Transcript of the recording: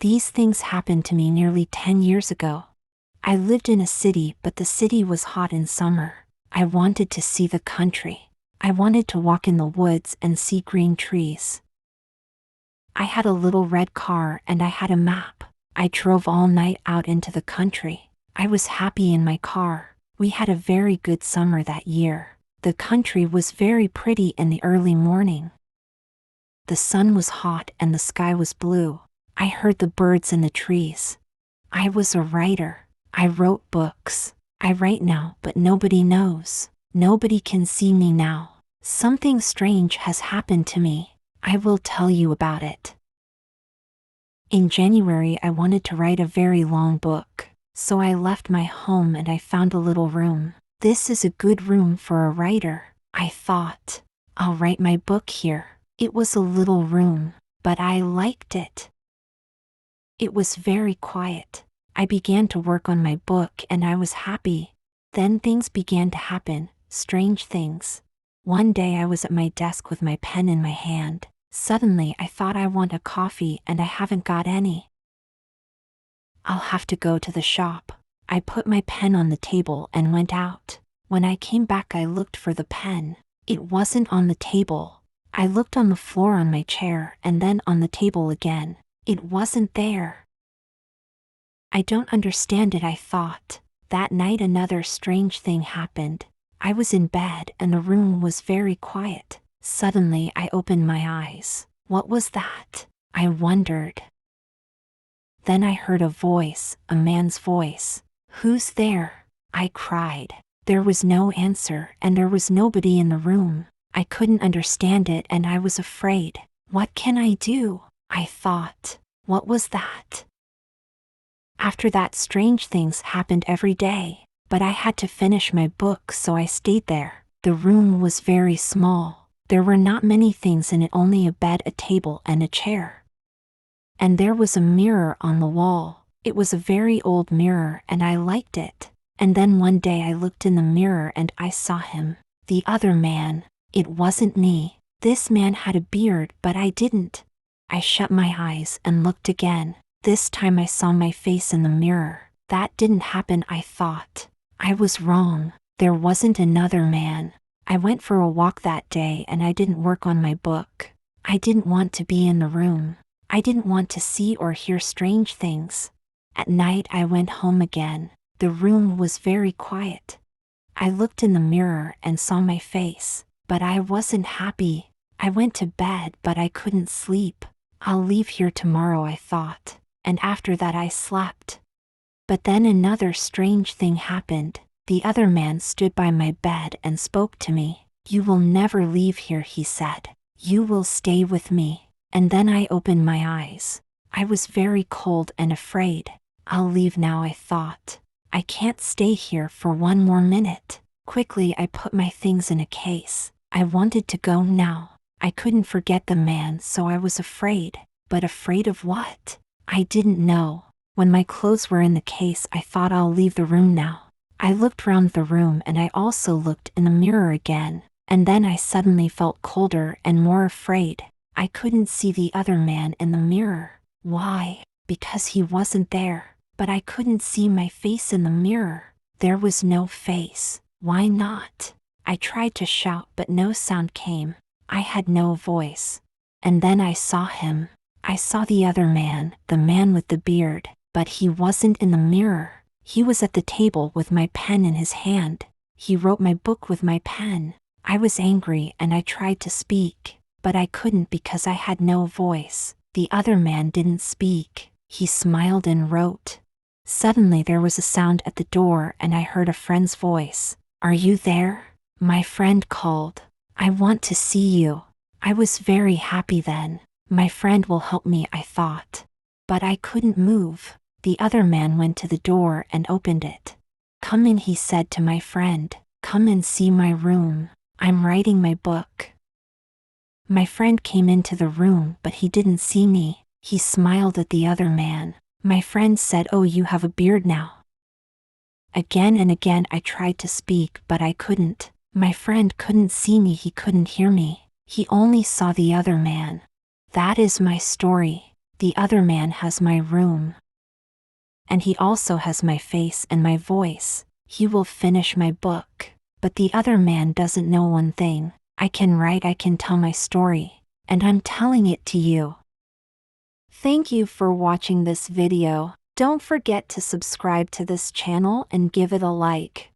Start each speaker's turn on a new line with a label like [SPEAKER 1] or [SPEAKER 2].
[SPEAKER 1] These things happened to me nearly 10 years ago. I lived in a city, but the city was hot in summer. I wanted to see the country. I wanted to walk in the woods and see green trees. I had a little red car and I had a map. I drove all night out into the country. I was happy in my car. We had a very good summer that year. The country was very pretty in the early morning. The sun was hot and the sky was blue. I heard the birds in the trees. I was a writer. I wrote books. I write now, but nobody knows. Nobody can see me now. Something strange has happened to me. I will tell you about it. In January, I wanted to write a very long book. So I left my home and I found a little room. This is a good room for a writer. I thought, I'll write my book here. It was a little room, but I liked it. It was very quiet. I began to work on my book and I was happy. Then things began to happen, strange things. One day I was at my desk with my pen in my hand. Suddenly I thought I want a coffee and I haven't got any. I'll have to go to the shop. I put my pen on the table and went out. When I came back, I looked for the pen. It wasn't on the table. I looked on the floor on my chair and then on the table again. It wasn't there. I don't understand it, I thought. That night another strange thing happened. I was in bed and the room was very quiet. Suddenly I opened my eyes. What was that? I wondered. Then I heard a voice, a man's voice. Who's there? I cried. There was no answer and there was nobody in the room. I couldn't understand it and I was afraid. What can I do? I thought. What was that? After that, strange things happened every day, but I had to finish my book, so I stayed there. The room was very small. There were not many things in it, only a bed, a table, and a chair. And there was a mirror on the wall. It was a very old mirror and I liked it. And then one day I looked in the mirror and I saw him. The other man. It wasn't me. This man had a beard, but I didn't. I shut my eyes and looked again. This time I saw my face in the mirror. That didn't happen, I thought. I was wrong. There wasn't another man. I went for a walk that day and I didn't work on my book. I didn't want to be in the room. I didn't want to see or hear strange things. At night I went home again. The room was very quiet. I looked in the mirror and saw my face, but I wasn't happy. I went to bed, but I couldn't sleep. I'll leave here tomorrow, I thought, and after that I slept. But then another strange thing happened. The other man stood by my bed and spoke to me. You will never leave here, he said. You will stay with me. And then I opened my eyes. I was very cold and afraid. I'll leave now, I thought. I can't stay here for one more minute. Quickly I put my things in a case. I wanted to go now. I couldn't forget the man, so I was afraid. But afraid of what? I didn't know. When my clothes were in the case, I thought I'll leave the room now. I looked round the room and I also looked in the mirror again. And then I suddenly felt colder and more afraid. I couldn't see the other man in the mirror. Why? Because he wasn't there. But I couldn't see my face in the mirror. There was no face. Why not? I tried to shout, but no sound came. I had no voice. And then I saw him. I saw the other man, the man with the beard, but he wasn't in the mirror. He was at the table with my pen in his hand. He wrote my book with my pen. I was angry and I tried to speak, but I couldn't because I had no voice. The other man didn't speak. He smiled and wrote. Suddenly there was a sound at the door and I heard a friend's voice. Are you there? My friend called. I want to see you. I was very happy then. My friend will help me, I thought. But I couldn't move. The other man went to the door and opened it. Come in, he said to my friend. Come and see my room. I'm writing my book. My friend came into the room, but he didn't see me. He smiled at the other man. My friend said, oh, you have a beard now. Again and again I tried to speak, but I couldn't. My friend couldn't see me, he couldn't hear me. He only saw the other man. That is my story. The other man has my room. And he also has my face and my voice. He will finish my book. But the other man doesn't know one thing. I can write, I can tell my story. And I'm telling it to you. Thank you for watching this video. Don't forget to subscribe to this channel and give it a like.